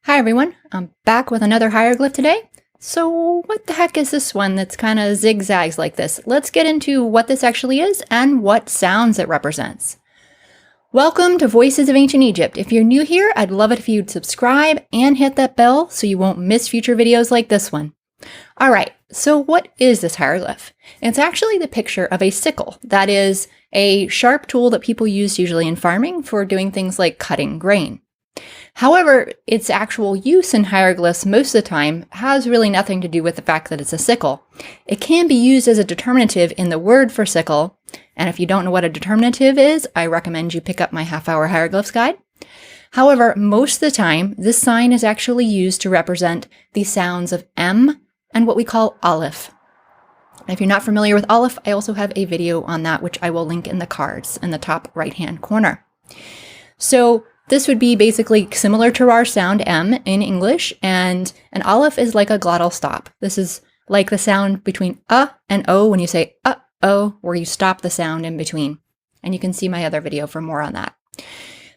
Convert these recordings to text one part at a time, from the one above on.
Hi everyone, I'm back with another hieroglyph today. So what the heck is this one that's kind of zigzags like this? Let's get into what this actually is and what sounds it represents. Welcome to Voices of Ancient Egypt. If you're new here, I'd love it if you'd subscribe and hit that bell so you won't miss future videos like this one. All right, so what is this hieroglyph? It's actually the picture of a sickle. That is a sharp tool that people use usually in farming for doing things like cutting grain. However, its actual use in hieroglyphs most of the time has really nothing to do with the fact that it's a sickle. It can be used as a determinative in the word for sickle, and if you don't know what a determinative is, I recommend you pick up my half-hour hieroglyphs guide. However, most of the time, this sign is actually used to represent the sounds of M and what we call Aleph. If you're not familiar with Aleph, I also have a video on that, which I will link in the cards in the top right-hand corner. So this would be basically similar to our sound M in English, and an Aleph is like a glottal stop. This is like the sound between and O when you say O, where you stop the sound in between. And you can see my other video for more on that.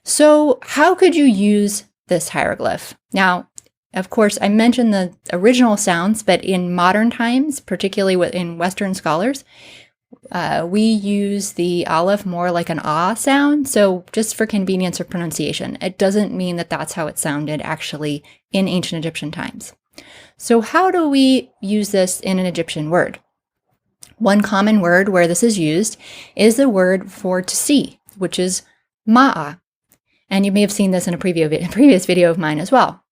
So how could you use this hieroglyph? Now, of course, I mentioned the original sounds, but in modern times, particularly in Western scholars, we use the Aleph more like an ah sound, so just for convenience of pronunciation. It doesn't mean that that's how it sounded actually in ancient Egyptian times. So how do we use this in an Egyptian word? One common word where this is used is the word for to see, which is ma'a. And you may have seen this in a previous video of mine as well.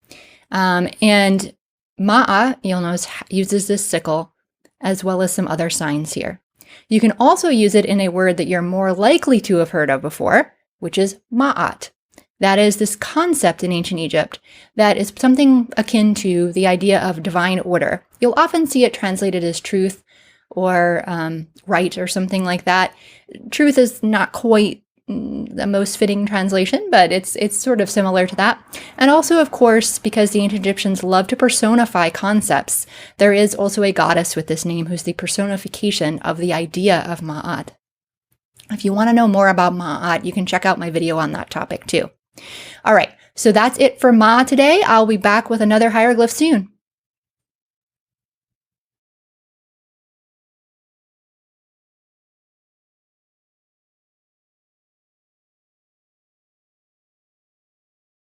And ma'a, you'll notice, uses this sickle as well as some other signs here. You can also use it in a word that you're more likely to have heard of before, which is ma'at. That is this concept in ancient Egypt that is something akin to the idea of divine order. You'll often see it translated as truth or right or something like that. Truth is not quite the most fitting translation, but it's sort of similar to that. And also, of course, because the ancient Egyptians love to personify concepts, there is also a goddess with this name who's the personification of the idea of Ma'at. If you want to know more about Ma'at, you can check out my video on that topic too. All right, so that's it for Ma today. I'll be back with another hieroglyph soon.